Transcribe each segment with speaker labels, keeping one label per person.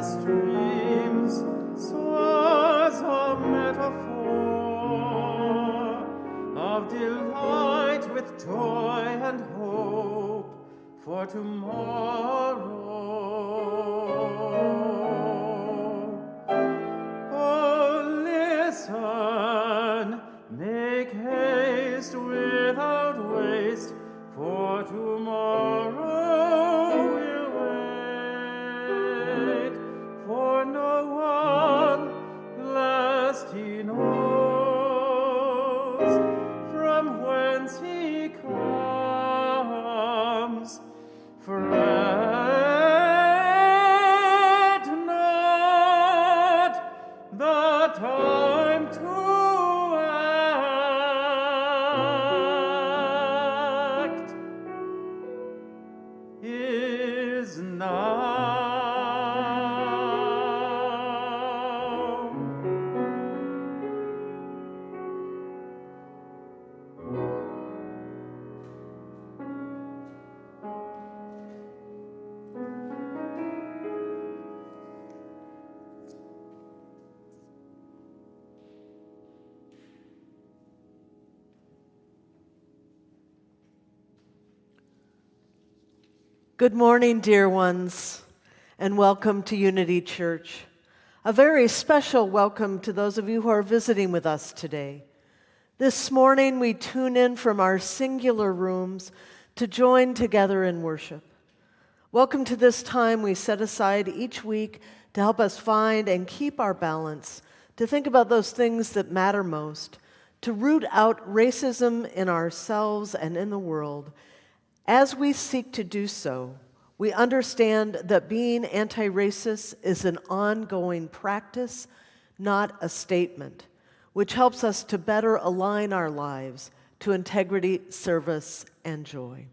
Speaker 1: streams, source of metaphor, of delight with joy and hope for tomorrow. Oh, listen, make haste without waste, for tomorrow will wait for no one, lest he knows from whence he comes. Fret not, the time to act is now.
Speaker 2: Good morning, dear ones, and welcome to Unity Church. A very special welcome to those of you who are visiting with us today. This morning, we tune in from our singular rooms to join together in worship. Welcome to this time we set aside each week to help us find and keep our balance, to think about those things that matter most, to root out racism in ourselves and in the world. As we seek to do so, we understand that being anti-racist is an ongoing practice, not a statement, which helps us to better align our lives to integrity, service, and joy.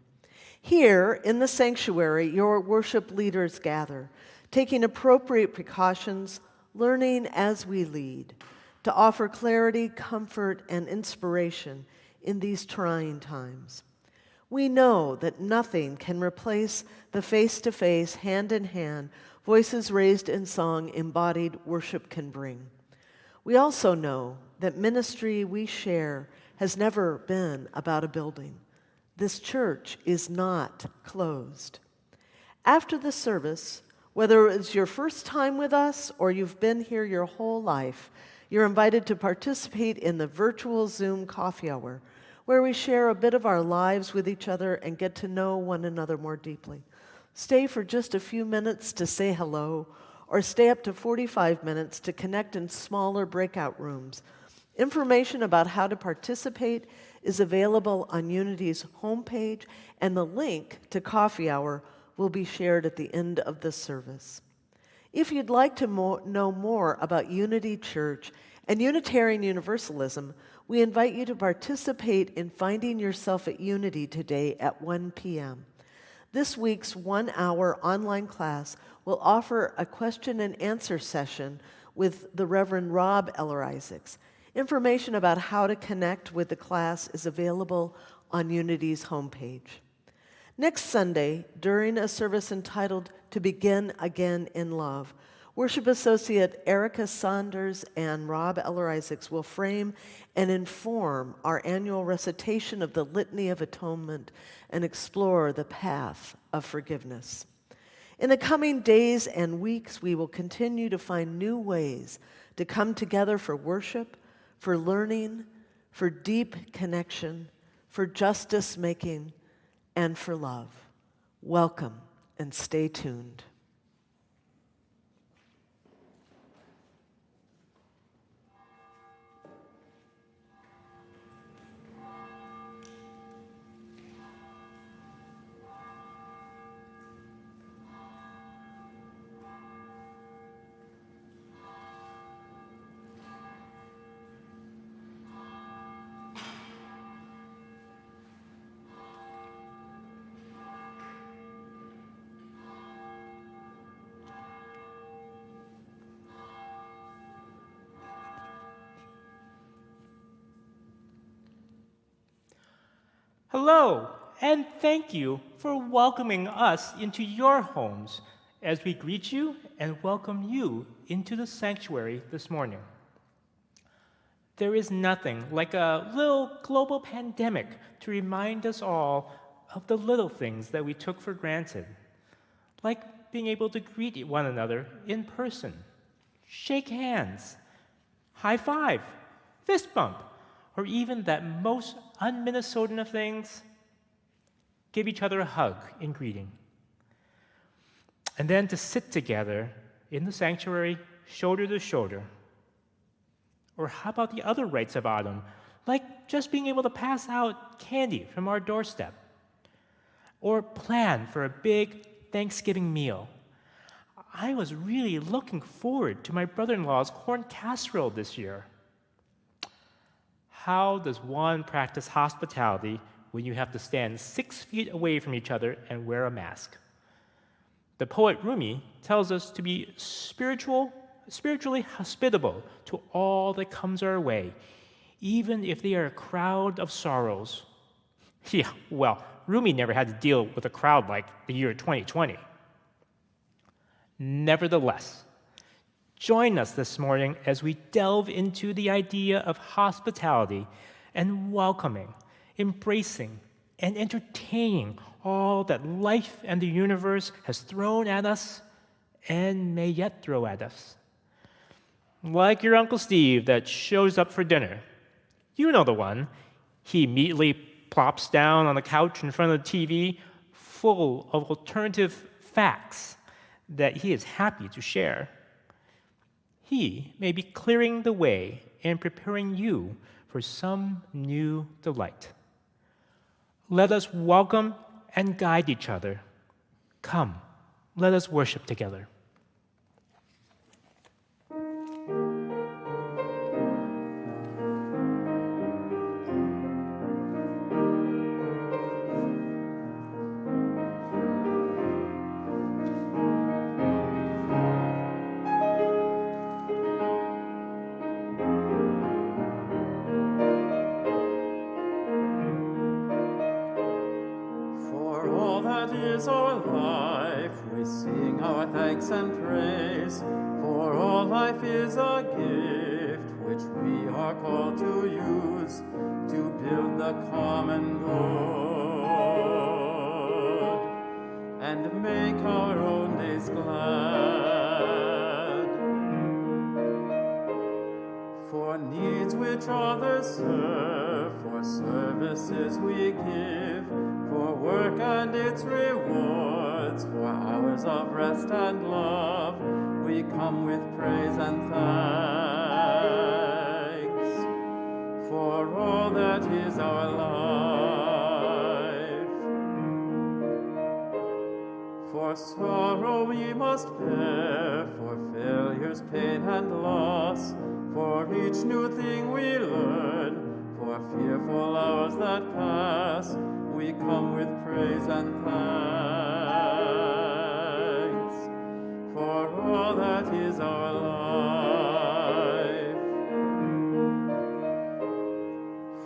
Speaker 2: Here in the sanctuary, your worship leaders gather, taking appropriate precautions, learning as we lead, to offer clarity, comfort, and inspiration in these trying times. We know that nothing can replace the face-to-face, hand-in-hand, voices raised in song embodied worship can bring. We also know that ministry we share has never been about a building. This church is not closed. After the service, whether it's your first time with us or you've been here your whole life, you're invited to participate in the virtual Zoom coffee hour, where we share a bit of our lives with each other and get to know one another more deeply. Stay for just a few minutes to say hello, or stay up to 45 minutes to connect in smaller breakout rooms. Information about how to participate is available on Unity's homepage, and the link to coffee hour will be shared at the end of the service. If you'd like to know more about Unity Church and Unitarian Universalism, we invite you to participate in Finding Yourself at Unity today at 1 p.m. This week's 1-hour online class will offer a question and answer session with the Reverend Rob Eller-Isaacs. Information about how to connect with the class is available on Unity's homepage. Next Sunday, during a service entitled To Begin Again in Love, Worship Associate Erica Saunders and Rob Eller-Isaacs will frame and inform our annual recitation of the Litany of Atonement and explore the path of forgiveness. In the coming days and weeks, we will continue to find new ways to come together for worship, for learning, for deep connection, for justice making, and for love. Welcome and stay tuned.
Speaker 3: Hello, and thank you for welcoming us into your homes as we greet you and welcome you into the sanctuary this morning. There is nothing like a little global pandemic to remind us all of the little things that we took for granted, like being able to greet one another in person, shake hands, high five, fist bump, or even that most un-Minnesotan of things, give each other a hug in greeting. And then to sit together in the sanctuary, shoulder to shoulder. Or how about the other rites of autumn, like just being able to pass out candy from our doorstep? Or plan for a big Thanksgiving meal. I was really looking forward to my brother-in-law's corn casserole this year. How does one practice hospitality when you have to stand 6 feet away from each other and wear a mask? The poet Rumi tells us to be spiritually hospitable to all that comes our way, even if they are a crowd of sorrows. Yeah, well, Rumi never had to deal with a crowd like the year 2020. Nevertheless, join us this morning as we delve into the idea of hospitality and welcoming, embracing, and entertaining all that life and the universe has thrown at us and may yet throw at us. Like your Uncle Steve that shows up for dinner. You know the one. He immediately plops down on the couch in front of the TV, full of alternative facts that he is happy to share. He may be clearing the way and preparing you for some new delight. Let us welcome and guide each other. Come, let us worship together.
Speaker 1: Is our life, we sing our thanks and praise, for all life is a gift which we are called to use to build the common good and make our own days glad. For needs which others serve, for services we give, for work and its rewards, for hours of rest and love, we come with praise and thanks for all that is our life. For sorrow we must bear, for failures, pain, and loss, for each new thing we learn, for fearful hours that pass, we come with praise and thanks for all that is our life.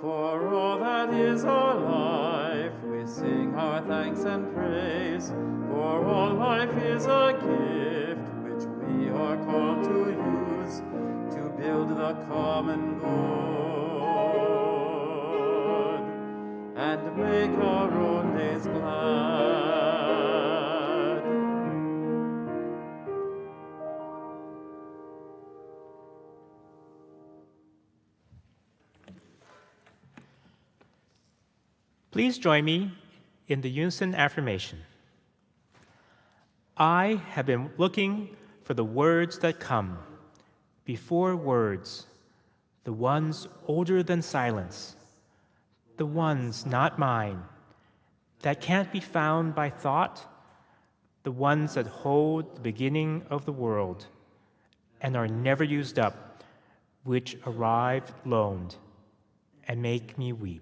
Speaker 1: For all that is our life, we sing our thanks and praise, for all life is a gift which we are called to use to build the common good and make our own days glad.
Speaker 3: Please join me in the Unison Affirmation. I have been looking for the words that come, before words, the ones older than silence, the ones not mine, that can't be found by thought, the ones that hold the beginning of the world and are never used up, which arrive loaned and make me weep.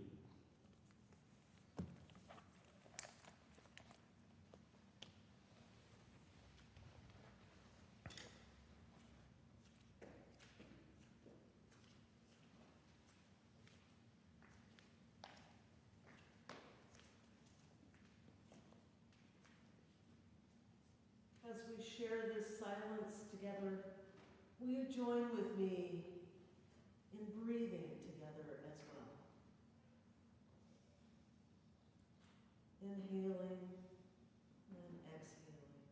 Speaker 2: As we share this silence together, will you join with me in breathing together as well? Inhaling and exhaling.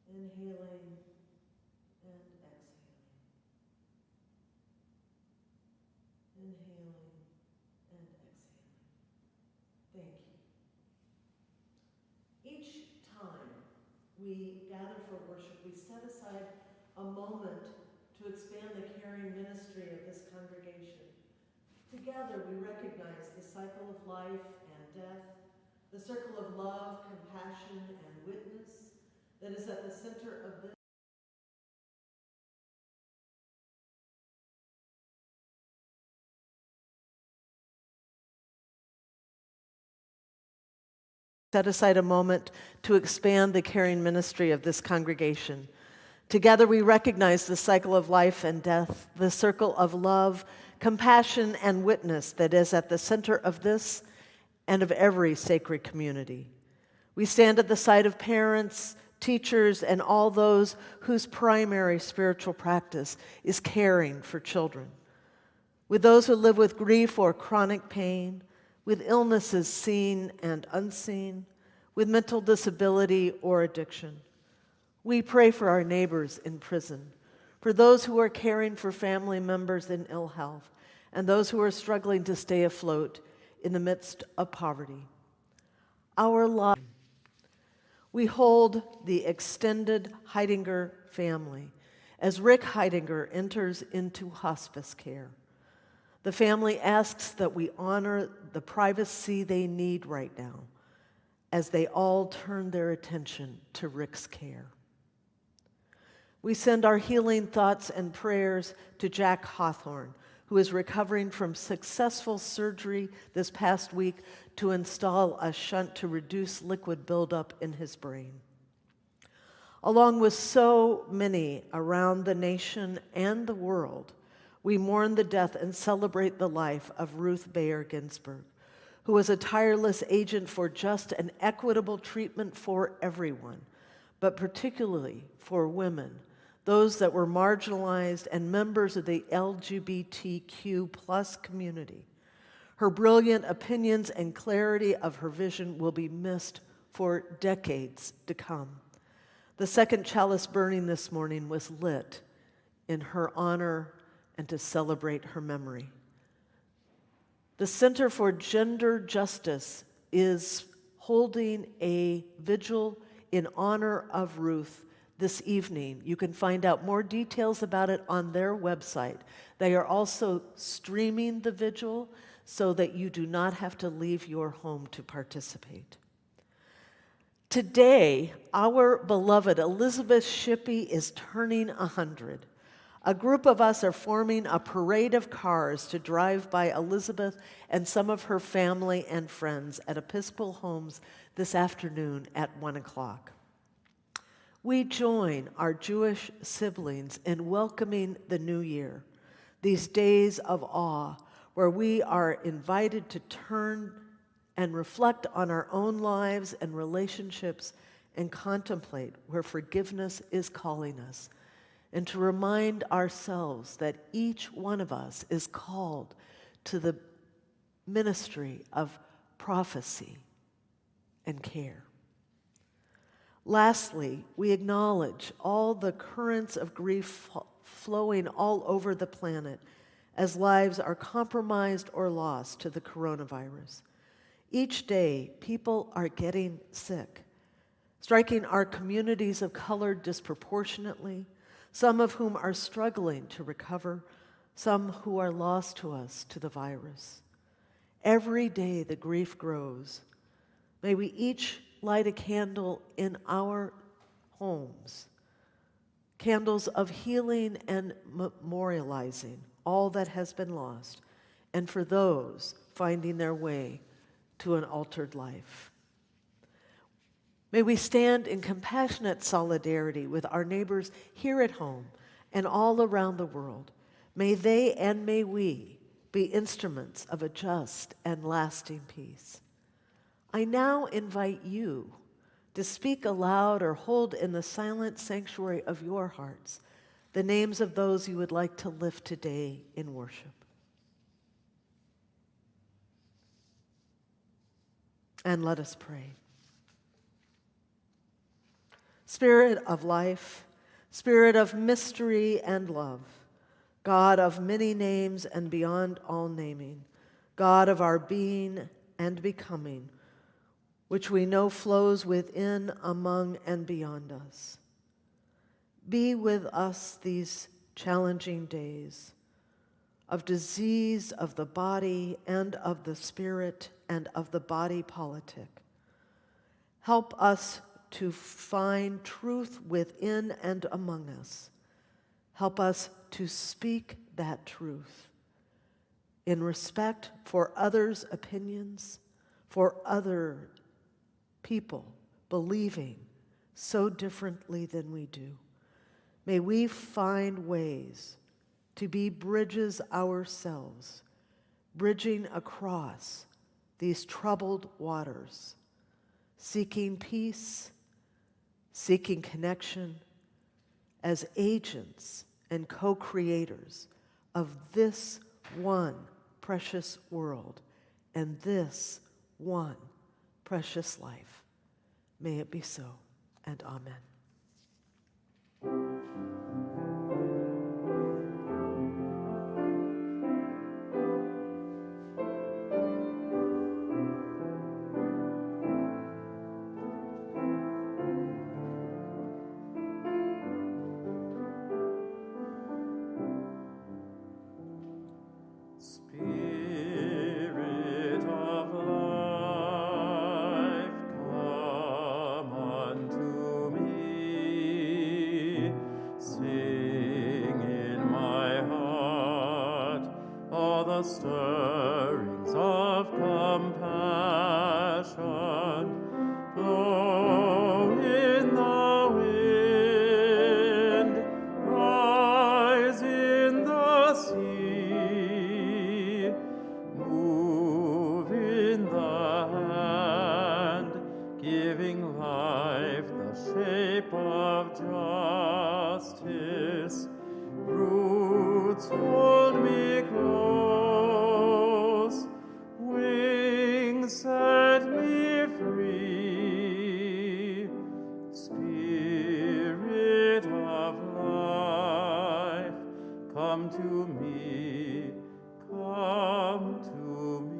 Speaker 2: Inhaling and exhaling. Inhaling and exhaling. Thank you. Each time we gather for worship, we set aside a moment to expand the caring ministry of this congregation. Together we recognize the cycle of life and death, the circle of love, compassion, and witness that is at the center of this. Set aside a moment to expand the caring ministry of this congregation. Together we recognize the cycle of life and death, the circle of love, compassion, and witness that is at the center of this and of every sacred community. We stand at the side of parents, teachers, and all those whose primary spiritual practice is caring for children. With those who live with grief or chronic pain, with illnesses seen and unseen, with mental disability or addiction. We pray for our neighbors in prison, for those who are caring for family members in ill health, and those who are struggling to stay afloat in the midst of poverty. Our love. We hold the extended Heidinger family as Rick Heidinger enters into hospice care. The family asks that we honor the privacy they need right now as they all turn their attention to Rick's care. We send our healing thoughts and prayers to Jack Hawthorne, who is recovering from successful surgery this past week to install a shunt to reduce liquid buildup in his brain. Along with so many around the nation and the world, we mourn the death and celebrate the life of Ruth Bader Ginsburg, who was a tireless agent for just and equitable treatment for everyone, but particularly for women, those that were marginalized and members of the LGBTQ+ community. Her brilliant opinions and clarity of her vision will be missed for decades to come. The second chalice burning this morning was lit in her honor and to celebrate her memory. The Center for Gender Justice is holding a vigil in honor of Ruth this evening. You can find out more details about it on their website. They are also streaming the vigil so that you do not have to leave your home to participate. Today, our beloved Elizabeth Shippey is turning 100. A group of us are forming a parade of cars to drive by Elizabeth and some of her family and friends at Episcopal Homes this afternoon at 1 o'clock. We join our Jewish siblings in welcoming the new year, these days of awe where we are invited to turn and reflect on our own lives and relationships and contemplate where forgiveness is calling us, and to remind ourselves that each one of us is called to the ministry of prophecy and care. Lastly, we acknowledge all the currents of grief flowing all over the planet as lives are compromised or lost to the coronavirus. Each day, people are getting sick, striking our communities of color disproportionately, some of whom are struggling to recover, some who are lost to us to the virus. Every day the grief grows. May we each light a candle in our homes, candles of healing and memorializing all that has been lost, and for those finding their way to an altered life. May we stand in compassionate solidarity with our neighbors here at home and all around the world. May they and may we be instruments of a just and lasting peace. I now invite you to speak aloud or hold in the silent sanctuary of your hearts the names of those you would like to lift today in worship. And let us pray. Spirit of life, Spirit of mystery and love, God of many names and beyond all naming, God of our being and becoming, which we know flows within, among, and beyond us. Be with us these challenging days of disease of the body and of the spirit and of the body politic. Help us to find truth within and among us. Help us to speak that truth in respect for others' opinions, for other people believing so differently than we do. May we find ways to be bridges ourselves, bridging across these troubled waters, seeking peace, seeking connection as agents and co-creators of this one precious world and this one precious life. May it be so, and amen.
Speaker 1: Spirit of life, come unto me. Sing in my heart all the stirrings of compassion. Blow in the wind, rise in the sea, move in the hand, giving life the shape of justice. Roots hold me close, wings set me free. Spirit of life, come to me, come to me.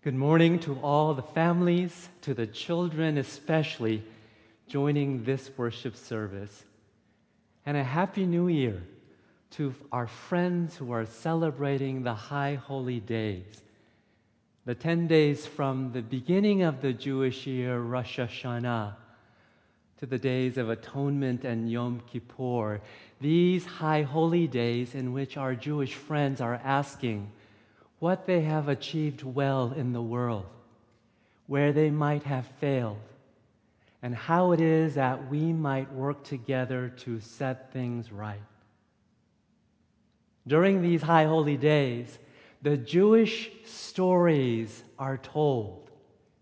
Speaker 4: Good morning to all the families, to the children especially, joining this worship service. And a Happy New Year to our friends who are celebrating the High Holy Days. The 10 days from the beginning of the Jewish year, Rosh Hashanah, to the days of Atonement and Yom Kippur. These High Holy Days in which our Jewish friends are asking what they have achieved well in the world, where they might have failed, and how it is that we might work together to set things right. During these High Holy Days, the Jewish stories are told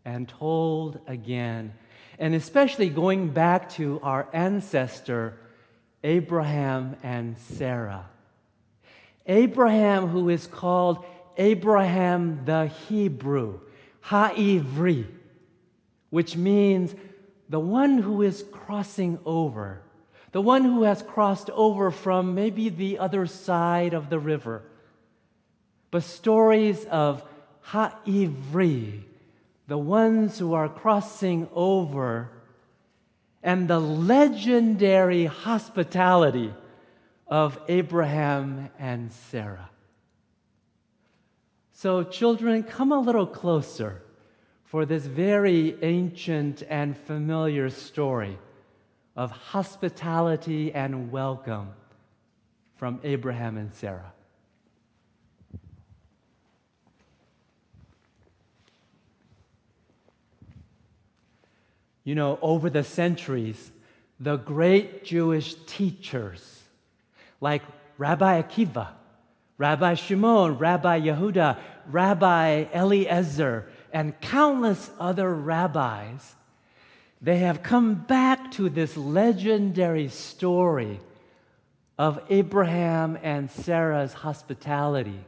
Speaker 4: and told again, and especially going back to our ancestor, Abraham and Sarah. Abraham, who is called Abraham the Hebrew, Ha'ivri, which means the one who is crossing over, the one who has crossed over from maybe the other side of the river. But stories of Ha'ivri, the ones who are crossing over, and the legendary hospitality of Abraham and Sarah. So children, come a little closer for this very ancient and familiar story of hospitality and welcome from Abraham and Sarah. You know, over the centuries, the great Jewish teachers like Rabbi Akiva, Rabbi Shimon, Rabbi Yehuda, Rabbi Eliezer, and countless other rabbis, they have come back to this legendary story of Abraham and Sarah's hospitality,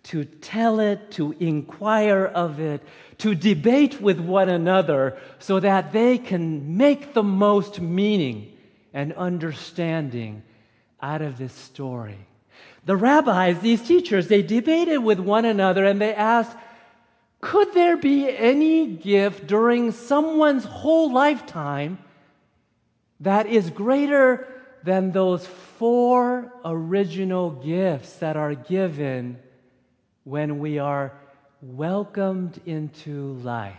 Speaker 4: to tell it, to inquire of it, to debate with one another so that they can make the most meaning and understanding out of this story. The rabbis, these teachers, they debated with one another and they asked, could there be any gift during someone's whole lifetime that is greater than those 4 original gifts that are given when we are welcomed into life?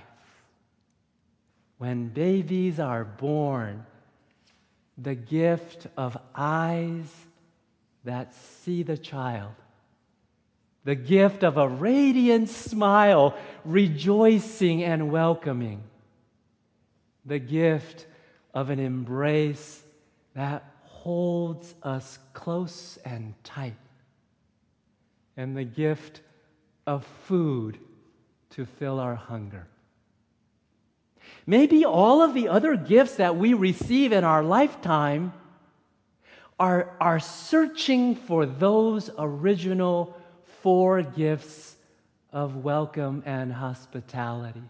Speaker 4: When babies are born, the gift of eyes that see the child, the gift of a radiant smile, rejoicing and welcoming, the gift of an embrace that holds us close and tight, and the gift of food to fill our hunger. Maybe all of the other gifts that we receive in our lifetime are searching for those original 4 gifts of welcome and hospitality.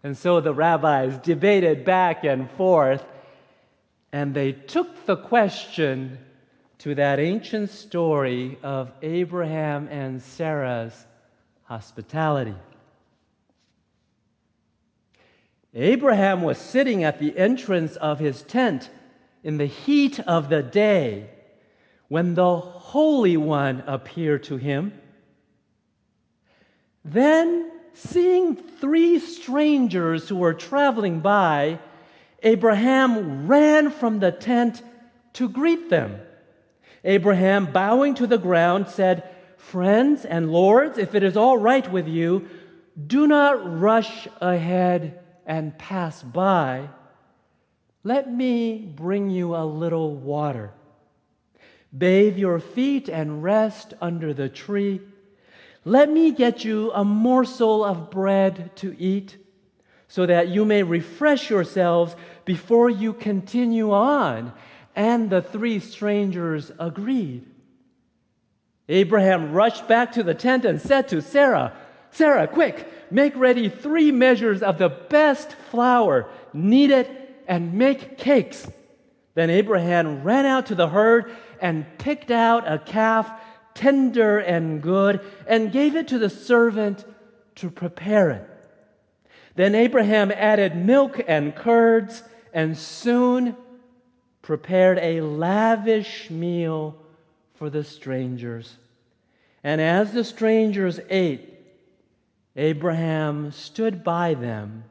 Speaker 4: And so the rabbis debated back and forth, and they took the question to that ancient story of Abraham and Sarah's hospitality. Abraham was sitting at the entrance of his tent in the heat of the day when the Holy One appeared to him. Then, seeing 3 strangers who were traveling by, Abraham ran from the tent to greet them. Abraham, bowing to the ground, said, "Friends and lords, if it is all right with you, do not rush ahead and pass by. Let me bring you a little water. Bathe your feet and rest under the tree. Let me get you a morsel of bread to eat, so that you may refresh yourselves before you continue on." And the 3 strangers agreed. Abraham rushed back to the tent and said to Sarah, "Sarah, quick, make ready 3 measures of the best flour, knead it, and make cakes." Then Abraham ran out to the herd and picked out a calf, tender and good, and gave it to the servant to prepare it. Then Abraham added milk and curds, and soon prepared a lavish meal for the strangers. And as the strangers ate, Abraham stood by them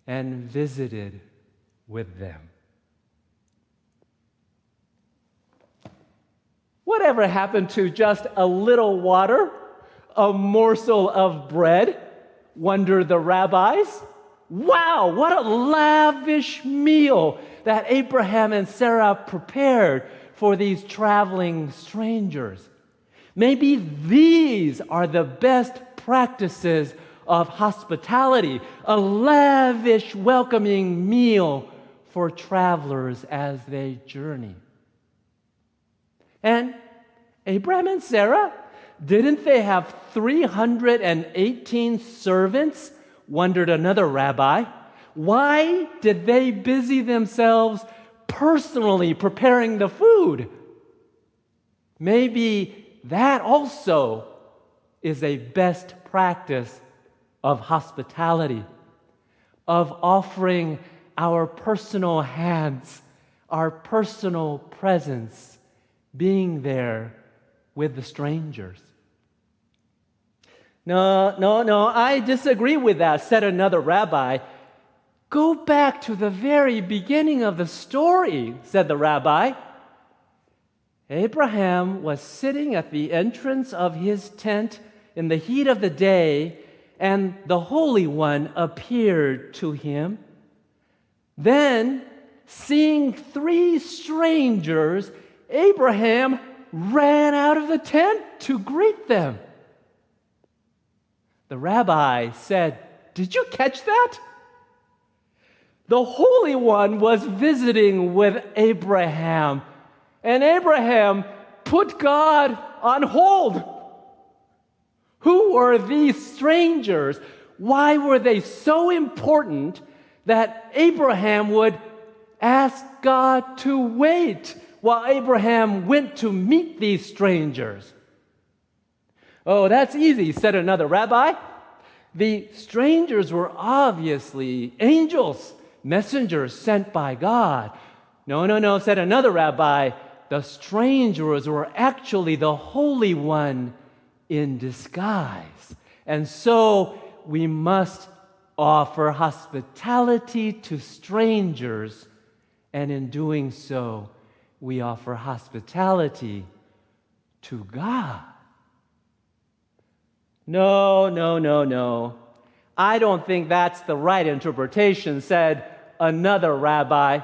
Speaker 4: and visited with them. Whatever happened to just a little water, a morsel of bread? Wondered the rabbis. Wow, what a lavish meal that Abraham and Sarah prepared for these traveling strangers. Maybe these are the best practices of hospitality, a lavish, welcoming meal for travelers as they journey. And Abraham and Sarah, didn't they have 318 servants? Wondered another rabbi. Why did they busy themselves personally preparing the food? Maybe that also is a best practice of hospitality, of offering our personal hands, our personal presence, being there with the strangers. No, I disagree with that, said another rabbi. Go back to the very beginning of the story, said the rabbi. Abraham was sitting at the entrance of his tent in the heat of the day, and the Holy One appeared to him. Then, seeing 3 strangers, Abraham ran out of the tent to greet them. The rabbi said, "Did you catch that?" The Holy One was visiting with Abraham, and Abraham put God on hold. Who were these strangers? Why were they so important that Abraham would ask God to wait while Abraham went to meet these strangers? "Oh, that's easy," said another rabbi. "The strangers were obviously angels, messengers sent by God." No, said another rabbi. "The strangers were actually the Holy One in disguise. And so we must offer hospitality to strangers, and in doing so, we offer hospitality to God." No. I don't think that's the right interpretation, said another rabbi.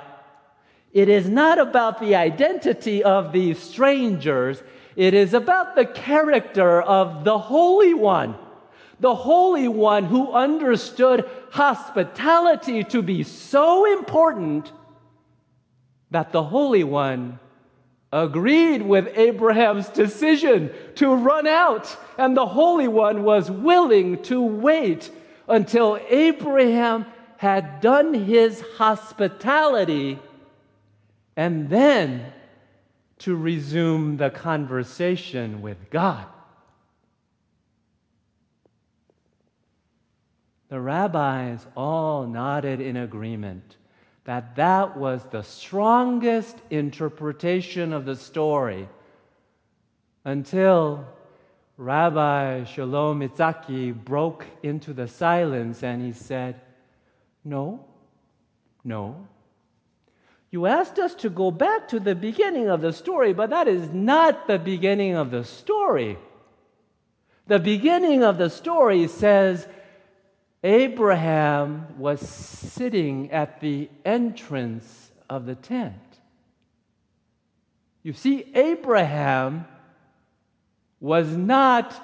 Speaker 4: It is not about the identity of these strangers. It is about the character of the Holy One. The Holy One who understood hospitality to be so important that the Holy One agreed with Abraham's decision to run out, and the Holy One was willing to wait until Abraham had done his hospitality and then to resume the conversation with God. The rabbis all nodded in agreement that that was the strongest interpretation of the story until Rabbi Shalom Itzaki broke into the silence and he said, No. You asked us to go back to the beginning of the story, but that is not the beginning of the story. The beginning of the story says Abraham was sitting at the entrance of the tent. You see, Abraham was not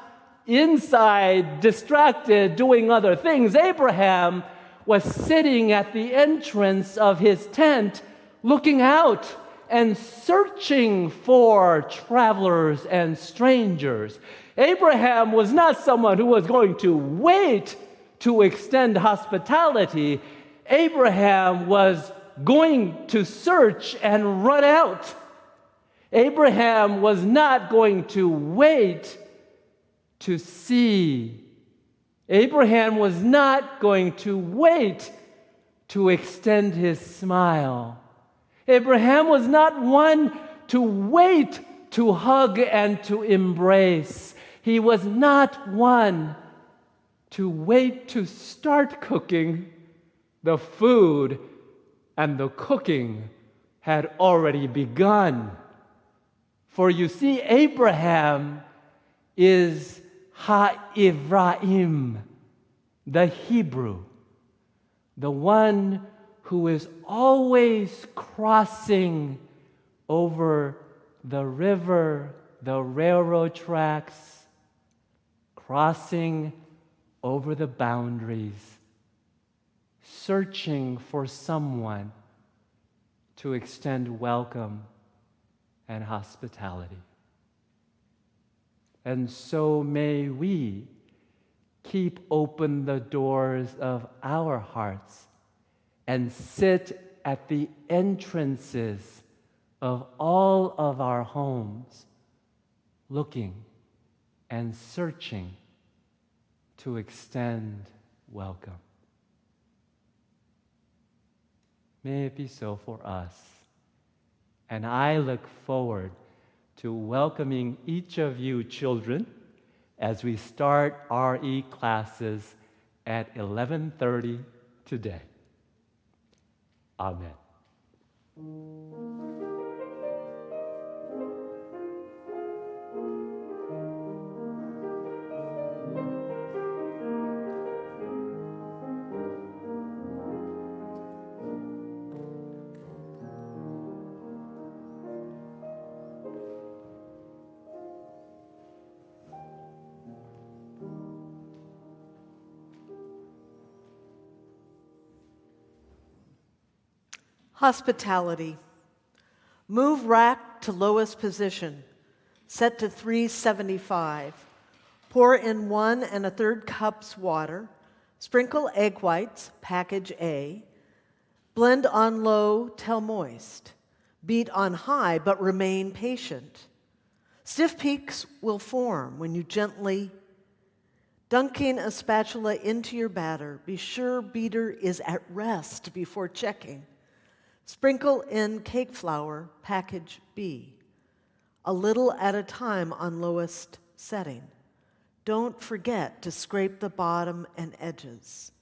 Speaker 4: inside, distracted, doing other things. Abraham was sitting at the entrance of his tent, looking out and searching for travelers and strangers. Abraham was not someone who was going to wait to extend hospitality. Abraham was going to search and run out. Abraham was not going to wait to see. Abraham was not going to wait to extend his smile. Abraham was not one to wait to hug and to embrace. He was not one to wait to start cooking. The food and the cooking had already begun. For you see, Abraham is Ha-Ivraim, the Hebrew, the one who is always crossing over the river, the railroad tracks, crossing over the boundaries, searching for someone to extend welcome and hospitality. And so may we keep open the doors of our hearts and sit at the entrances of all of our homes, looking and searching to extend welcome. May it be so for us. And I look forward to welcoming each of you children as we start RE classes at 11:30 today. Amen.
Speaker 2: Hospitality. Move rack to lowest position. Set to 375. Pour in 1 1/3 cups water. Sprinkle egg whites, package A. Blend on low till moist. Beat on high, but remain patient. Stiff peaks will form when you gently dunking a spatula into your batter. Be sure beater is at rest before checking. Sprinkle in cake flour, package B. A little at a time on lowest setting. Don't forget to scrape the bottom and edges.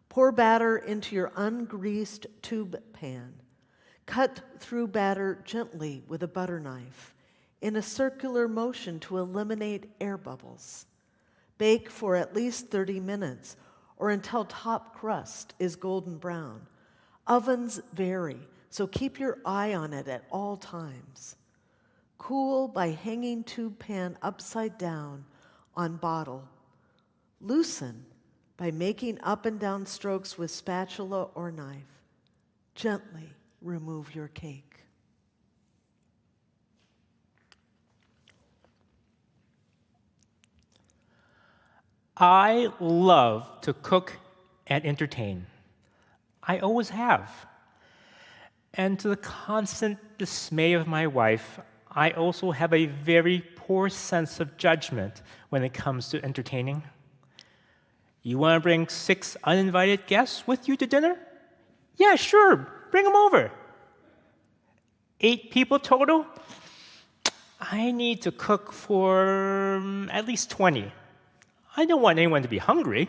Speaker 2: Pour batter into your ungreased tube pan. Cut through batter gently with a butter knife in a circular motion to eliminate air bubbles. Bake for at least 30 minutes or until top crust is golden brown. Ovens vary, so keep your eye on it at all times. Cool by hanging tube pan upside down on bottle. Loosen by making up and down strokes with spatula or knife. Gently remove your cake.
Speaker 3: I love to cook and entertain. I always have. And to the constant dismay of my wife, I also have a very poor sense of judgment when it comes to entertaining. You want to bring 6 uninvited guests with you to dinner? Yeah, sure, bring them over. 8 people total? I need to cook for at least 20. I don't want anyone to be hungry.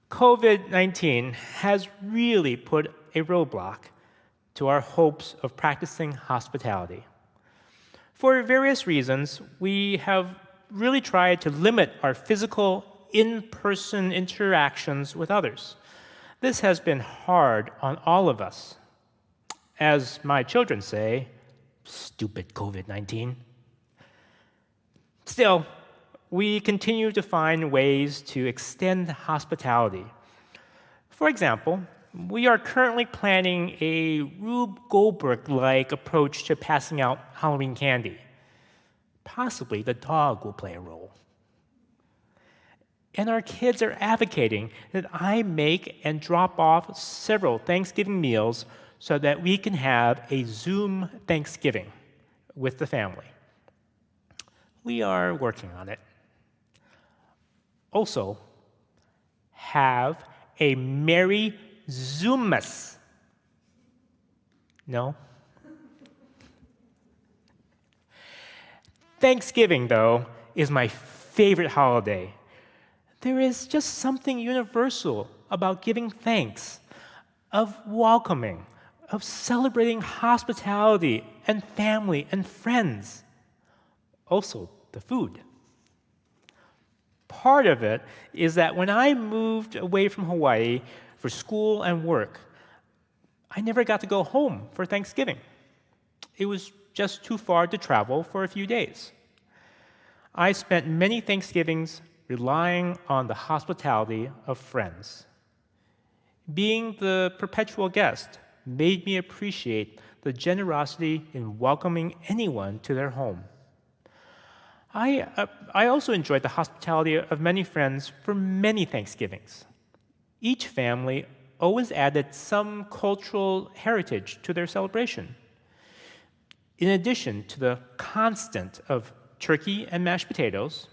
Speaker 3: COVID-19 has really put a roadblock to our hopes of practicing hospitality. For various reasons, we have really tried to limit our physical, in-person interactions with others. This has been hard on all of us. As my children say, stupid COVID-19. Still, we continue to find ways to extend hospitality. For example, we are currently planning a Rube Goldberg-like approach to passing out Halloween candy. Possibly the dog will play a role. And our kids are advocating that I make and drop off several Thanksgiving meals so that we can have a Zoom Thanksgiving with the family. We are working on it. Also, have a Merry Zoomas. No? Thanksgiving, though, is my favorite holiday. There is just something universal about giving thanks, of welcoming, of celebrating hospitality and family and friends. Also, the food. Part of it is that when I moved away from Hawaii for school and work, I never got to go home for Thanksgiving. It was just too far to travel for a few days. I spent many Thanksgivings relying on the hospitality of friends. Being the perpetual guest made me appreciate the generosity in welcoming anyone to their home. I also enjoyed the hospitality of many friends for many Thanksgivings. Each family always added some cultural heritage to their celebration. In addition to the constant of turkey and mashed potatoes,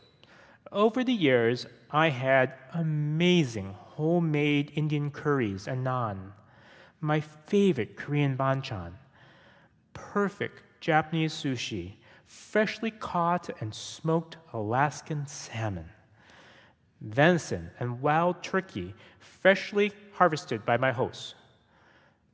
Speaker 3: over the years I had amazing homemade Indian curries and naan, my favorite Korean banchan, perfect Japanese sushi, freshly caught and smoked Alaskan salmon, venison and wild turkey freshly harvested by my hosts,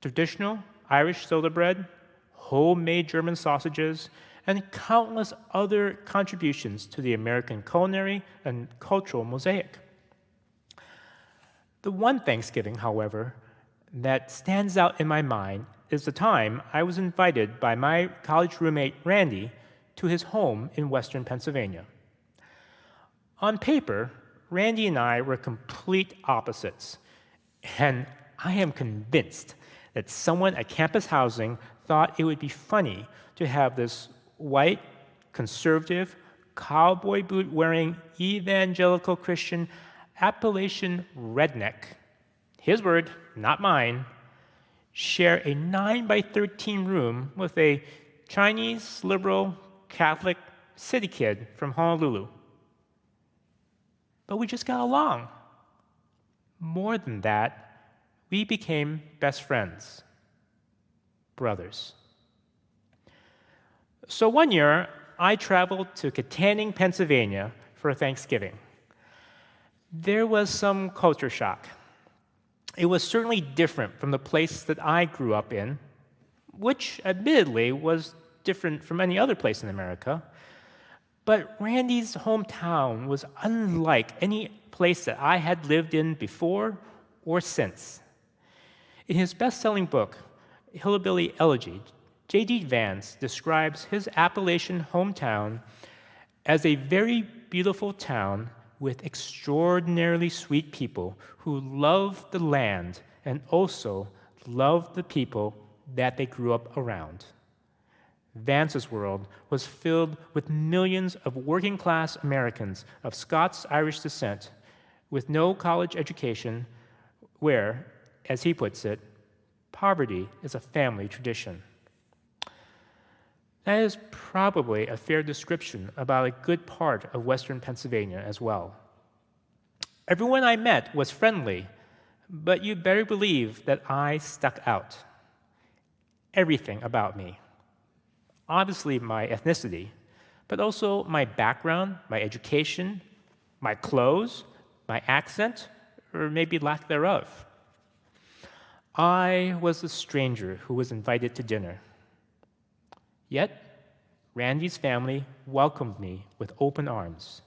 Speaker 3: traditional Irish soda bread, homemade German sausages, and countless other contributions to the American culinary and cultural mosaic. The one Thanksgiving, however, that stands out in my mind is the time I was invited by my college roommate, Randy, to his home in western Pennsylvania. On paper, Randy and I were complete opposites, and I am convinced that someone at campus housing thought it would be funny to have this white, conservative, cowboy boot-wearing, evangelical Christian Appalachian redneck, his word, not mine, share a 9 by 13 room with a Chinese, liberal, Catholic city kid from Honolulu. But we just got along. More than that, we became best friends, brothers. So one year, I traveled to Katanning, Pennsylvania for Thanksgiving. There was some culture shock. It was certainly different from the place that I grew up in, which admittedly was different from any other place in America. But Randy's hometown was unlike any place that I had lived in before or since. In his best-selling book, Hillbilly Elegy, J.D. Vance describes his Appalachian hometown as a very beautiful town with extraordinarily sweet people who loved the land and also loved the people that they grew up around. Vance's world was filled with millions of working-class Americans of Scots-Irish descent with no college education where, as he puts it, poverty is a family tradition. That is probably a fair description about a good part of Western Pennsylvania as well. Everyone I met was friendly, but you better believe that I stuck out. Everything about me. Obviously my ethnicity, but also my background, my education, my clothes, my accent, or maybe lack thereof. I was the stranger who was invited to dinner. Yet, Randy's family welcomed me with open arms.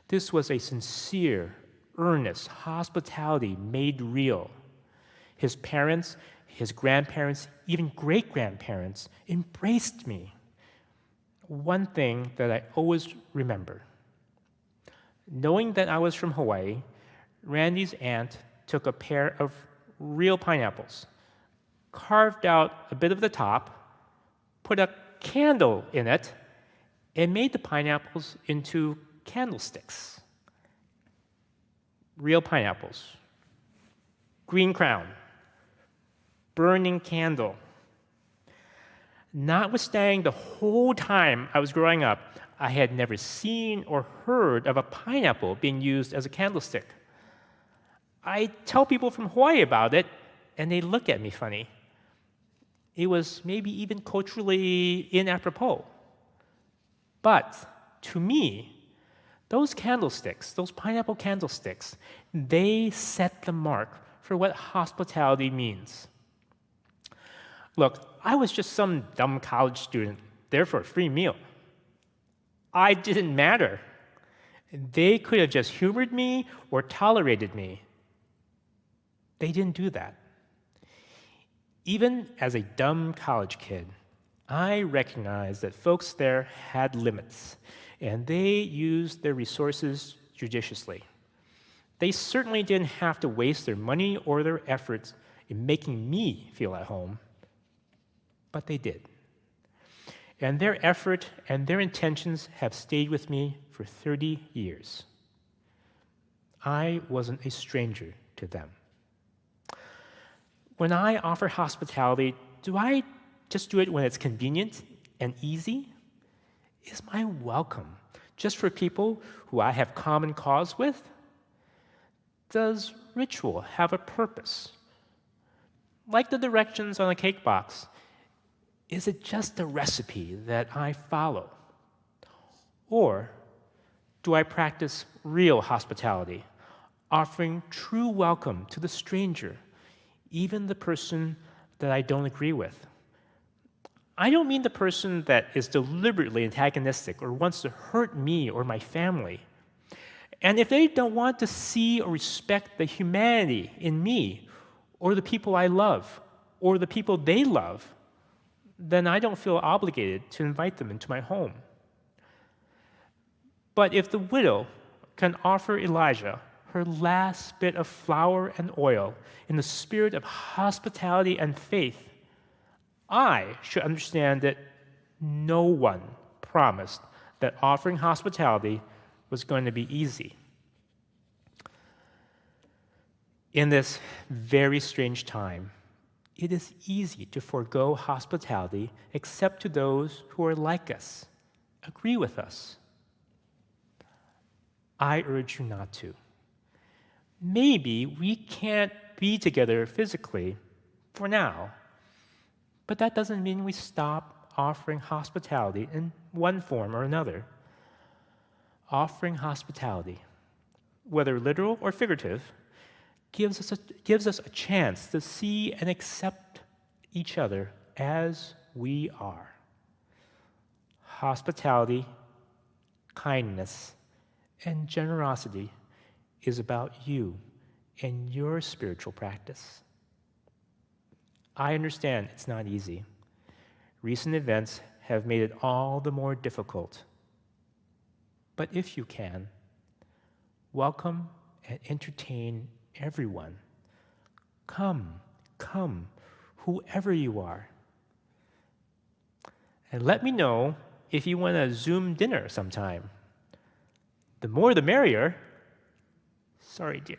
Speaker 3: This was a sincere, earnest hospitality made real. His parents, his grandparents, even great-grandparents embraced me. One thing that I always remember. Knowing that I was from Hawaii, Randy's aunt took a pair of real pineapples, carved out a bit of the top, put a candle in it, and made the pineapples into candlesticks. Real pineapples. Green crown. Burning candle. Notwithstanding the whole time I was growing up, I had never seen or heard of a pineapple being used as a candlestick. I tell people from Hawaii about it, and they look at me funny. It was maybe even culturally inapropos. But to me, those candlesticks, those pineapple candlesticks, they set the mark for what hospitality means. Look, I was just some dumb college student there for a free meal. I didn't matter. They could have just humored me or tolerated me. They didn't do that. Even as a dumb college kid, I recognized that folks there had limits, and they used their resources judiciously. They certainly didn't have to waste their money or their efforts in making me feel at home, but they did. And their effort and their intentions have stayed with me for 30 years. I wasn't a stranger to them. When I offer hospitality, do I just do it when it's convenient and easy? Is my welcome just for people who I have common cause with? Does ritual have a purpose? Like the directions on a cake box, is it just a recipe that I follow? Or do I practice real hospitality, offering true welcome to the stranger, even the person that I don't agree with? I don't mean the person that is deliberately antagonistic or wants to hurt me or my family. And if they don't want to see or respect the humanity in me or the people I love or the people they love, then I don't feel obligated to invite them into my home. But if the widow can offer Elijah her last bit of flour and oil in the spirit of hospitality and faith, I should understand that no one promised that offering hospitality was going to be easy. In this very strange time, it is easy to forego hospitality except to those who are like us, agree with us. I urge you not to. Maybe we can't be together physically for now, but that doesn't mean we stop offering hospitality in one form or another. Offering hospitality, whether literal or figurative, gives us a chance to see and accept each other as we are. Hospitality, kindness, and generosity is about you and your spiritual practice. I understand it's not easy. Recent events have made it all the more difficult. But if you can, welcome and entertain everyone. Come, whoever you are. And let me know if you want a Zoom dinner sometime. The more the merrier. Sorry, dear.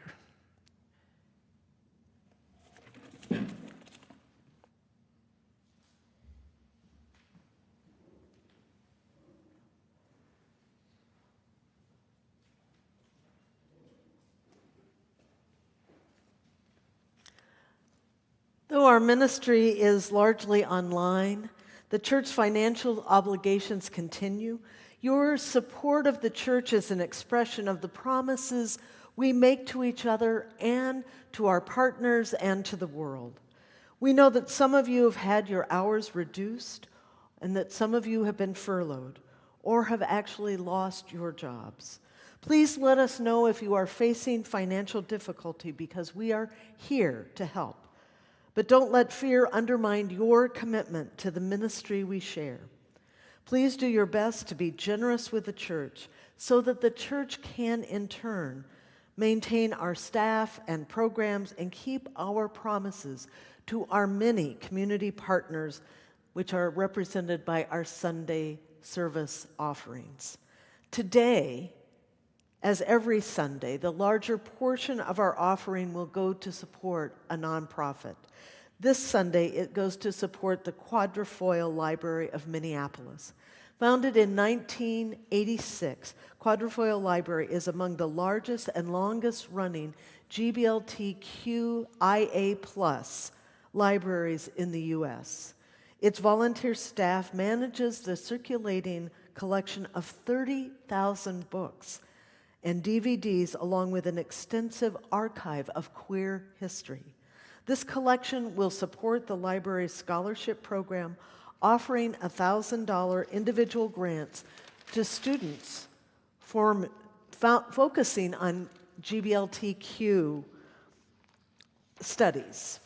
Speaker 2: Though our ministry is largely online, the church's financial obligations continue. Your support of the church is an expression of the promises we make to each other and to our partners and to the world. We know that some of you have had your hours reduced and that some of you have been furloughed or have actually lost your jobs. Please let us know if you are facing financial difficulty because we are here to help. But don't let fear undermine your commitment to the ministry we share. Please do your best to be generous with the church so that the church can, in turn, maintain our staff and programs and keep our promises to our many community partners, which are represented by our Sunday service offerings. Today, as every Sunday, the larger portion of our offering will go to support a nonprofit. This Sunday, it goes to support the Quadrifoil Library of Minneapolis. Founded in 1986, Quadrifoil Library is among the largest and longest-running GBLTQIA+ libraries in the U.S. Its volunteer staff manages the circulating collection of 30,000 books and DVDs, along with an extensive archive of queer history. This collection will support the library's scholarship program, offering $1,000 individual grants to students focusing on GBLTQ studies.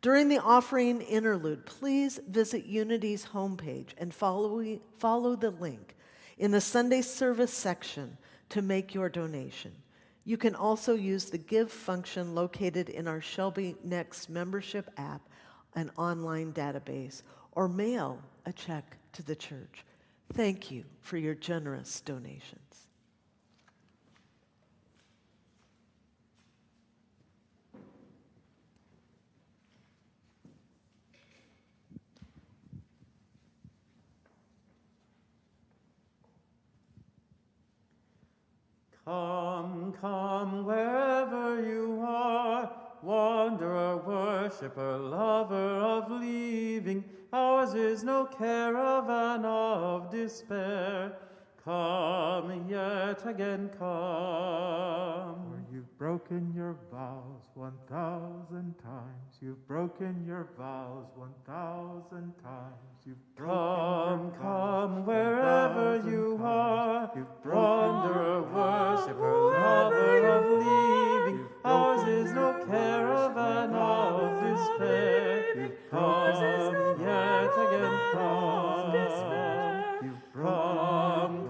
Speaker 2: During the offering interlude, please visit Unity's homepage and follow the link in the Sunday service section to make your donation. You can also use the Give function located in our Shelby Next membership app, an online database, or mail a check to the church. Thank you for your generous donations.
Speaker 1: Come, wherever you are, wanderer, worshipper, lover of leaving. Ours is no caravan of despair. Come, yet again come.
Speaker 5: For you've broken your vows 1,000 times. You've broken your vows 1,000 times. You've
Speaker 1: Come, wherever you are, wanderer, worshipper, lover of leaving. Ours is no caravan of despair. Come, yet again come. Come,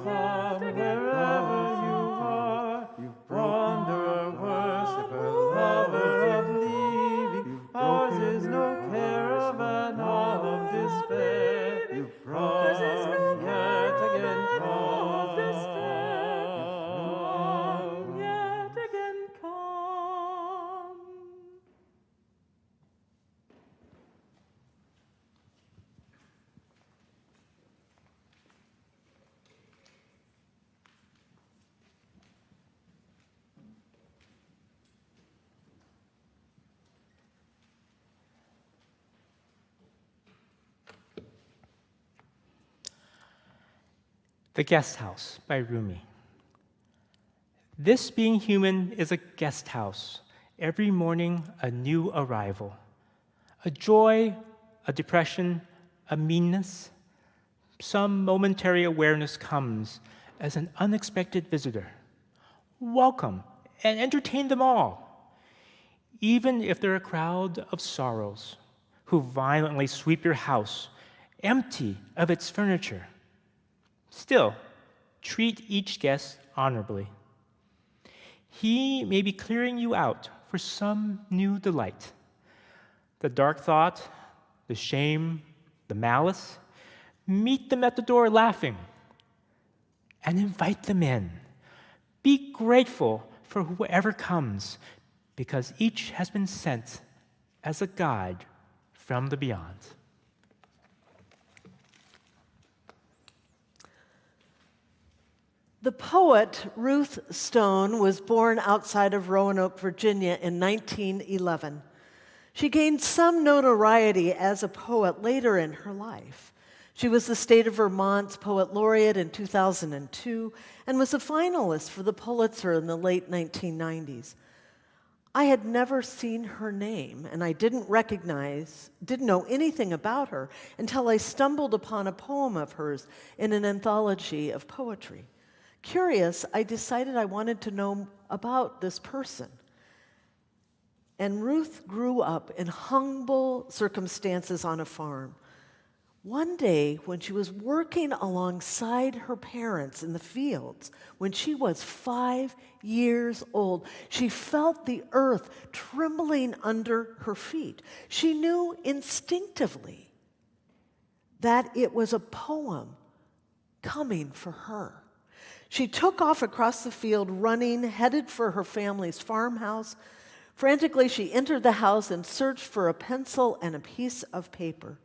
Speaker 1: wherever you are, wanderer,
Speaker 3: The Guest House by Rumi. This being human is a guest house, every morning a new arrival. A joy, a depression, a meanness. Some momentary awareness comes as an unexpected visitor. Welcome and entertain them all, even if they're a crowd of sorrows who violently sweep your house, empty of its furniture. Still, treat each guest honorably. He may be clearing you out for some new delight. The dark thought, the shame, the malice, meet them at the door laughing and invite them in. Be grateful for whoever comes, because each has been sent as a guide from the beyond.
Speaker 2: The poet Ruth Stone was born outside of Roanoke, Virginia in 1911. She gained some notoriety as a poet later in her life. She was the state of Vermont's Poet Laureate in 2002 and was a finalist for the Pulitzer in the late 1990s. I had never seen her name, and I didn't know anything about her until I stumbled upon a poem of hers in an anthology of poetry. Curious, I decided I wanted to know about this person. And Ruth grew up in humble circumstances on a farm. One day, when she was working alongside her parents in the fields, when she was 5 years old, she felt the earth trembling under her feet. She knew instinctively that it was a poem coming for her. She took off across the field, running, headed for her family's farmhouse. Frantically, she entered the house and searched for a pencil and a piece of paper.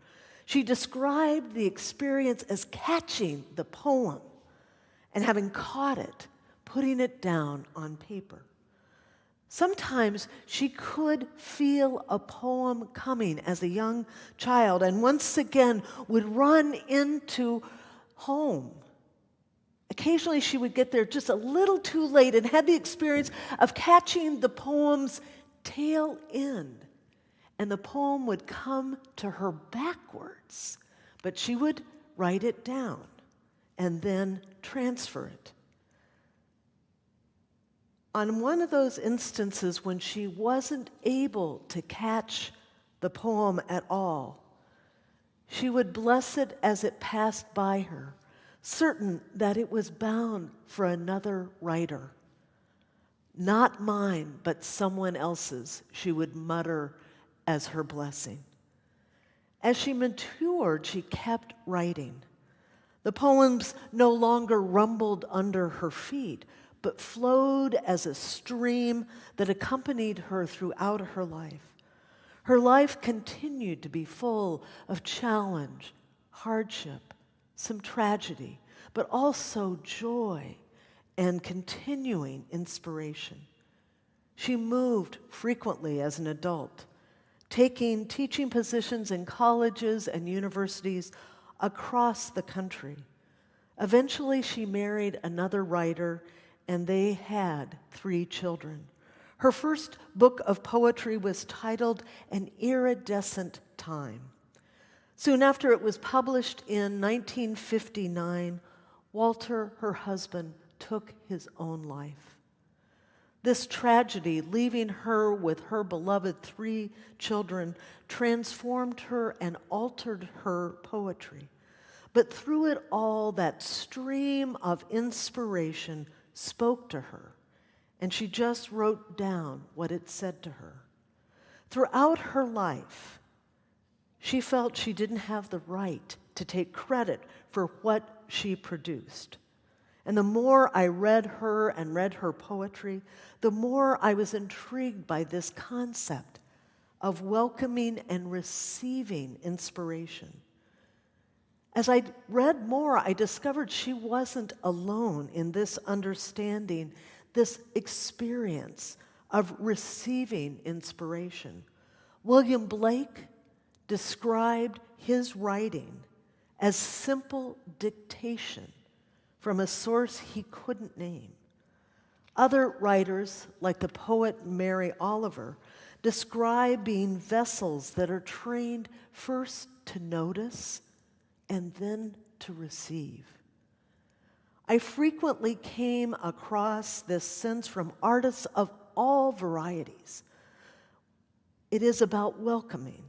Speaker 2: She described the experience as catching the poem and, having caught it, putting it down on paper. Sometimes she could feel a poem coming as a young child and once again would run into home. Occasionally she would get there just a little too late and had the experience of catching the poem's tail end. And the poem would come to her backwards, but she would write it down and then transfer it. On one of those instances when she wasn't able to catch the poem at all, she would bless it as it passed by her, certain that it was bound for another writer. Not mine, but someone else's, she would mutter as her blessing. As she matured, she kept writing. The poems no longer rumbled under her feet, but flowed as a stream that accompanied her throughout her life. Her life continued to be full of challenge, hardship, some tragedy, but also joy and continuing inspiration. She moved frequently as an adult, taking teaching positions in colleges and universities across the country. Eventually, she married another writer, and they had 3 children. Her first book of poetry was titled An Iridescent Time. Soon after it was published in 1959, Walter, her husband, took his own life. This tragedy, leaving her with her beloved 3 children, transformed her and altered her poetry. But through it all, that stream of inspiration spoke to her, and she just wrote down what it said to her. Throughout her life, she felt she didn't have the right to take credit for what she produced. And the more I read her and read her poetry, the more I was intrigued by this concept of welcoming and receiving inspiration. As I read more, I discovered she wasn't alone in this understanding, this experience of receiving inspiration. William Blake described his writing as simple dictation from a source he couldn't name. Other writers, like the poet Mary Oliver, describe being vessels that are trained first to notice and then to receive. I frequently came across this sense from artists of all varieties. It is about welcoming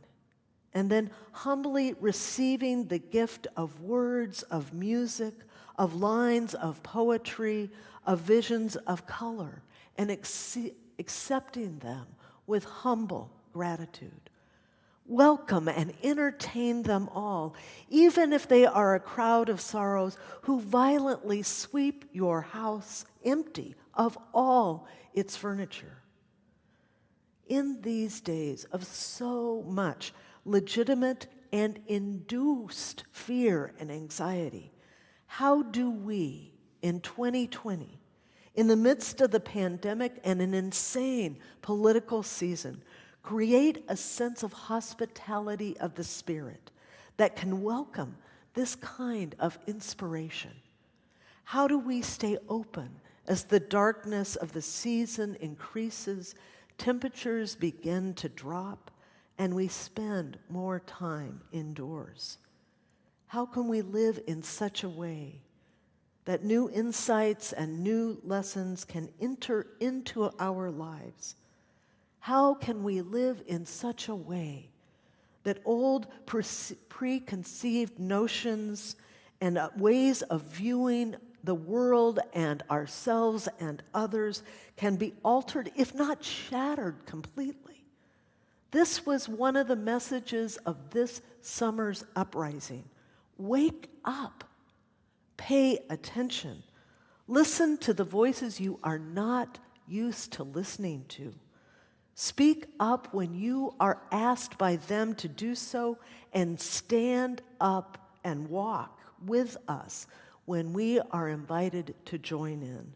Speaker 2: and then humbly receiving the gift of words, of music, of lines of poetry, of visions of color, and accepting them with humble gratitude. Welcome and entertain them all, even if they are a crowd of sorrows who violently sweep your house empty of all its furniture. In these days of so much legitimate and induced fear and anxiety, how do we, in 2020, in the midst of the pandemic and an insane political season, create a sense of hospitality of the Spirit that can welcome this kind of inspiration? How do we stay open as the darkness of the season increases, temperatures begin to drop, and we spend more time indoors? How can we live in such a way that new insights and new lessons can enter into our lives? How can we live in such a way that old preconceived notions and ways of viewing the world and ourselves and others can be altered, if not shattered completely? This was one of the messages of this summer's uprising. Wake up. Pay attention. Listen to the voices you are not used to listening to. Speak up when you are asked by them to do so, and stand up and walk with us when we are invited to join in.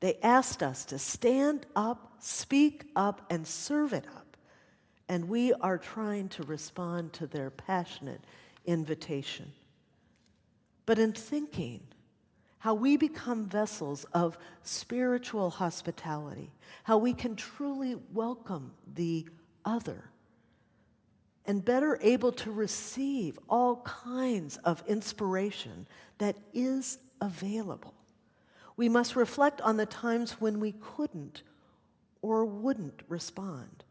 Speaker 2: They asked us to stand up, speak up, and serve it up. And we are trying to respond to their passionate invitation. But in thinking how we become vessels of spiritual hospitality, how we can truly welcome the other, and better able to receive all kinds of inspiration that is available, we must reflect on the times when we couldn't or wouldn't respond,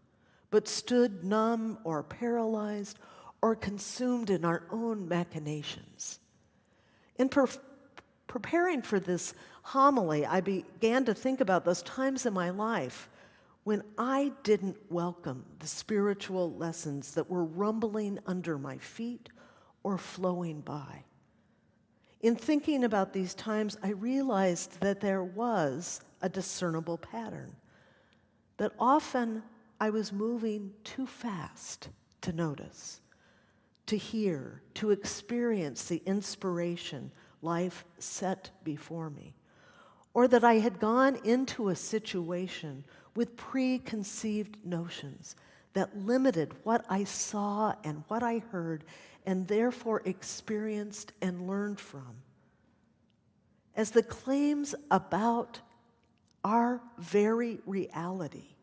Speaker 2: but stood numb or paralyzed or consumed in our own machinations. In preparing for this homily, I began to think about those times in my life when I didn't welcome the spiritual lessons that were rumbling under my feet or flowing by. In thinking about these times, I realized that there was a discernible pattern, that often I was moving too fast to notice, to hear, to experience the inspiration life set before me, or that I had gone into a situation with preconceived notions that limited what I saw and what I heard and therefore experienced and learned from. As the claims about our very reality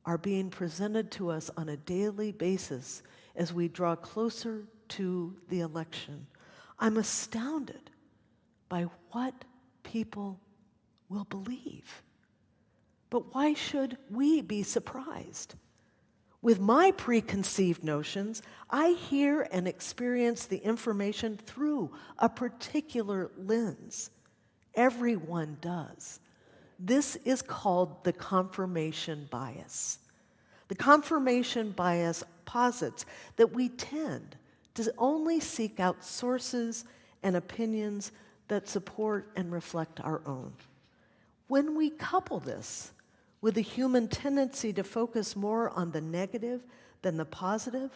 Speaker 2: are being presented to us on a daily basis as we draw closer to the election, I'm astounded by what people will believe. But why should we be surprised? With my preconceived notions, I hear and experience the information through a particular lens. Everyone does. This is called the confirmation bias. The confirmation bias posits that we tend to only seek out sources and opinions that support and reflect our own. When we couple this with the human tendency to focus more on the negative than the positive,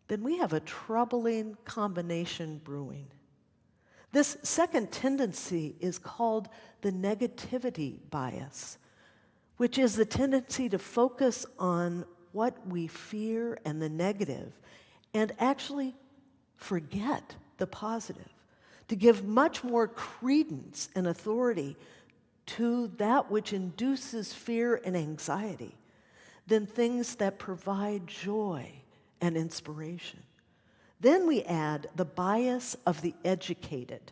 Speaker 2: then we have a troubling combination brewing. This second tendency is called the negativity bias, which is the tendency to focus on what we fear and the negative and actually forget the positive, to give much more credence and authority to that which induces fear and anxiety than things that provide joy and inspiration. Then we add the bias of the educated,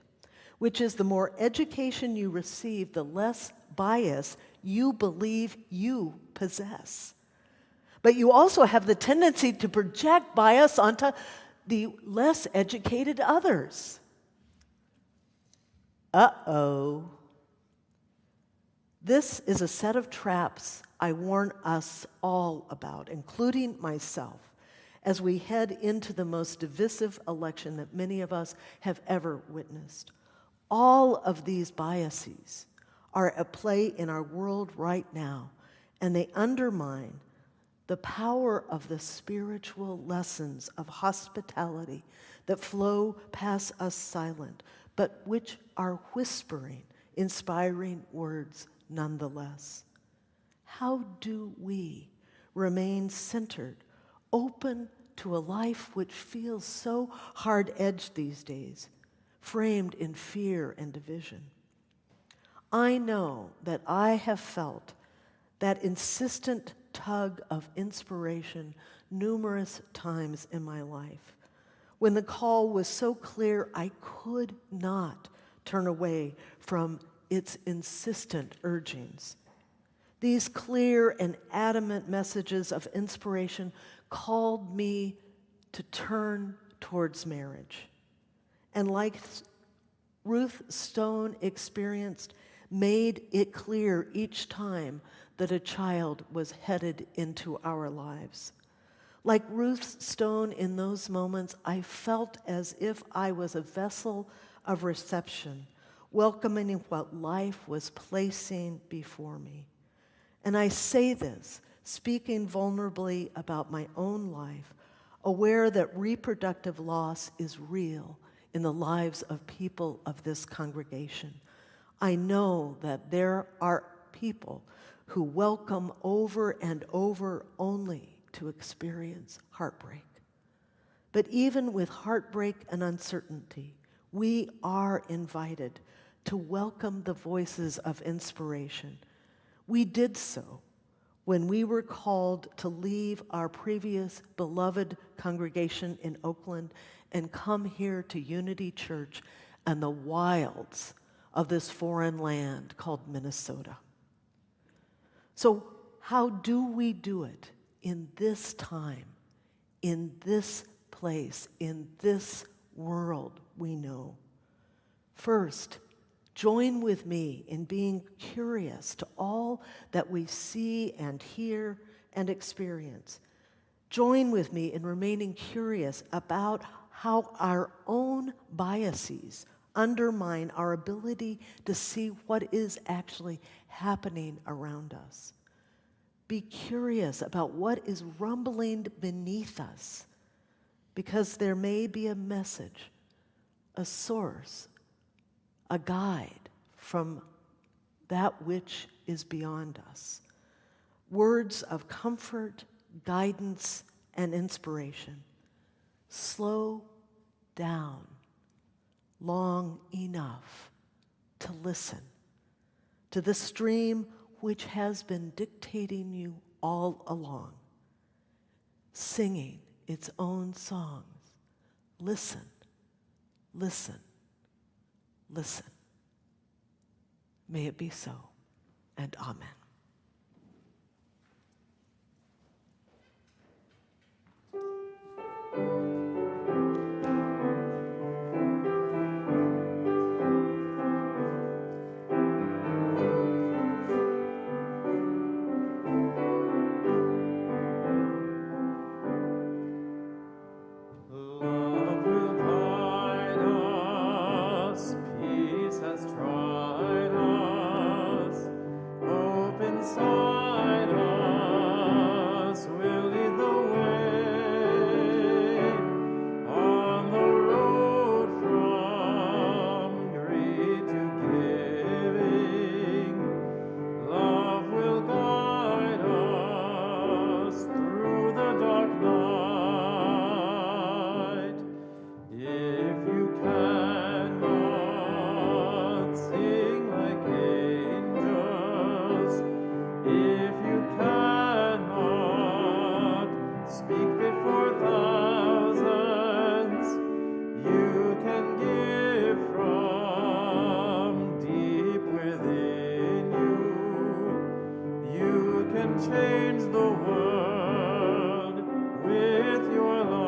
Speaker 2: which is the more education you receive, the less bias you believe you possess. But you also have the tendency to project bias onto the less educated others. Uh-oh. This is a set of traps I warn us all about, including myself, as we head into the most divisive election that many of us have ever witnessed. All of these biases are at play in our world right now, and they undermine the power of the spiritual lessons of hospitality that flow past us silent, but which are whispering, inspiring words nonetheless. How do we remain centered, open to a life which feels so hard-edged these days, framed in fear and division? I know that I have felt that insistent tug of inspiration numerous times in my life, when the call was so clear I could not turn away from its insistent urgings. These clear and adamant messages of inspiration called me to turn towards marriage. And like Ruth Stone experienced, made it clear each time that a child was headed into our lives. Like Ruth Stone in those moments, I felt as if I was a vessel of reception, welcoming what life was placing before me. And I say this, speaking vulnerably about my own life, aware that reproductive loss is real in the lives of people of this congregation. I know that there are people who welcome over and over only to experience heartbreak. But even with heartbreak and uncertainty, we are invited to welcome the voices of inspiration. We did so when we were called to leave our previous beloved congregation in Oakland and come here to Unity Church and the wilds of this foreign land called Minnesota. So how do we do it in this time, in this place, in this world we know? First, join with me in being curious to all that we see and hear and experience. Join with me in remaining curious about how our own biases undermine our ability to see what is actually happening around us. Be curious about what is rumbling beneath us, because there may be a message, a source, a guide from that which is beyond us. Words of comfort, guidance, and inspiration. Slow down long enough to listen to the stream which has been dictating you all along, singing its own songs. Listen, listen, listen. May it be so, and amen.
Speaker 1: If you cannot change the world with your love.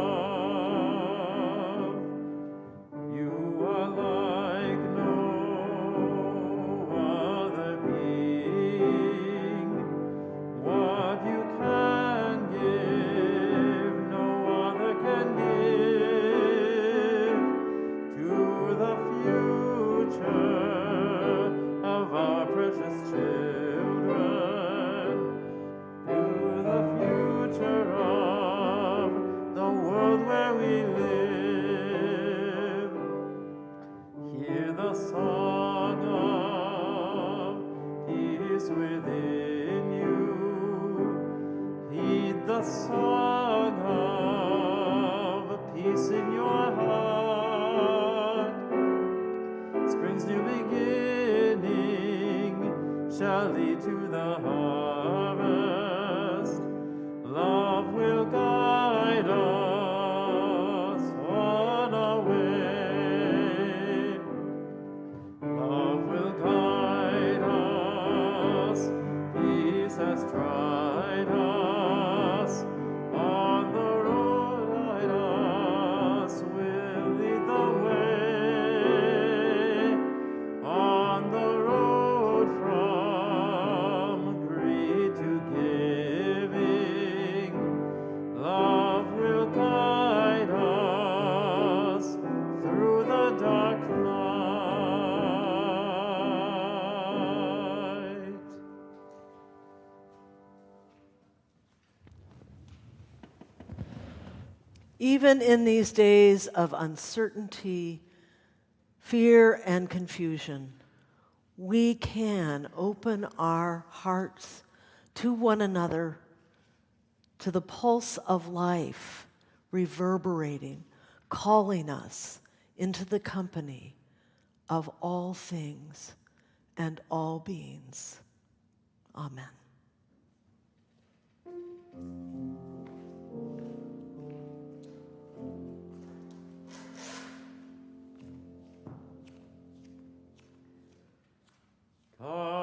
Speaker 1: You are like no other being. What you can give, no other can give to the future of our precious children, to the future of the world where we live. Hear the song of peace within you. Heed the song of peace in your heart. Spring's new beginning shall lead to the harvest. Love will guide us on our way. Love will guide us. Peace has tried us. On the road guide us. Will lead the way. On the road from greed to giving, love will guide us through the dark night.
Speaker 2: Even in these days of uncertainty, fear, and confusion, we can open our hearts to one another, to the pulse of life reverberating, calling us into the company of all things and all beings. Amen.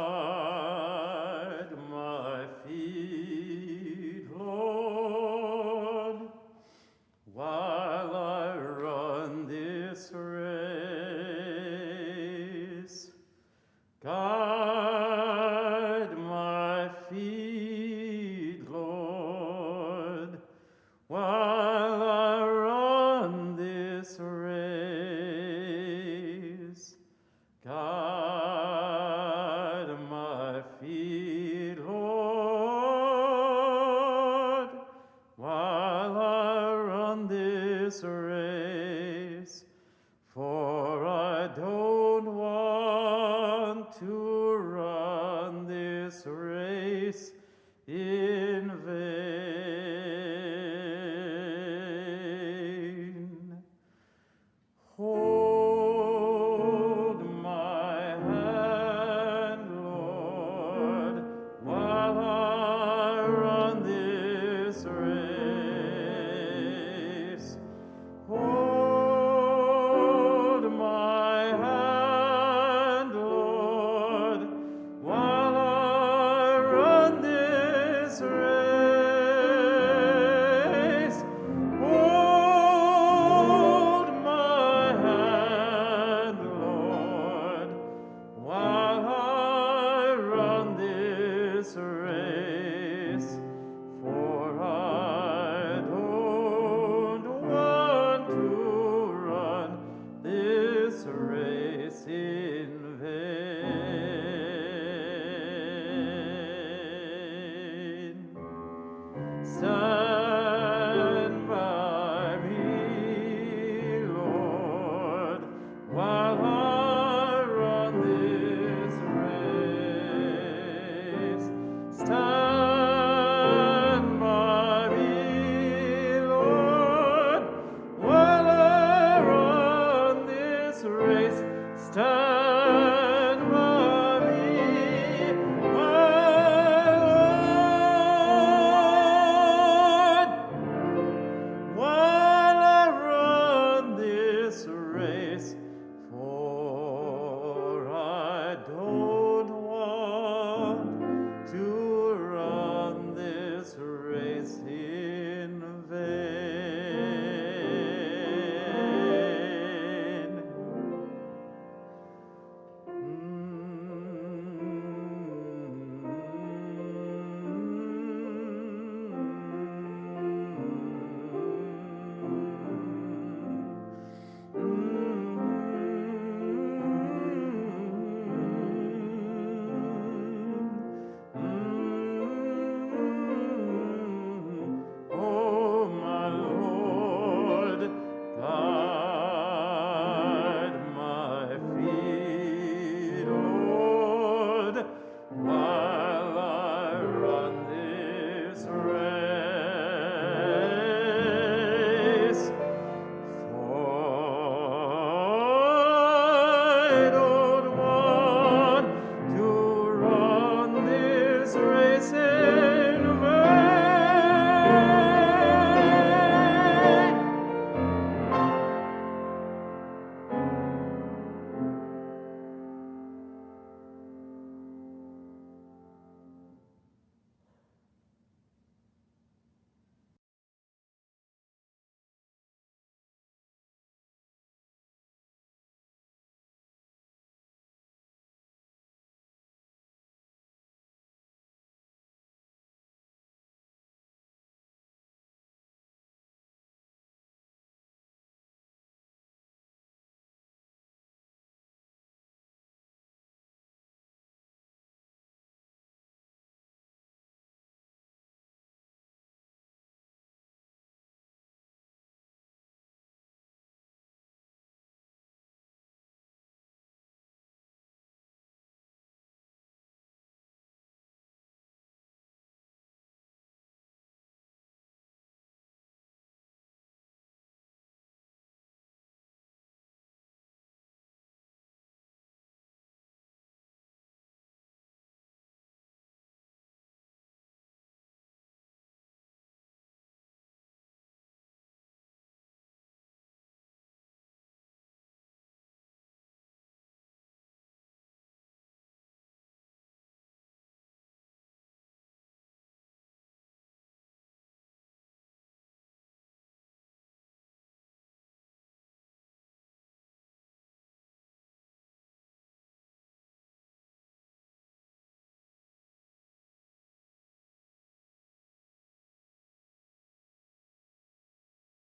Speaker 1: Guide my feet, Lord, while I run this race. Guide my feet, Lord, while I run this race. Guide my feet, Lord, while I run this race. For I don't want to run this race in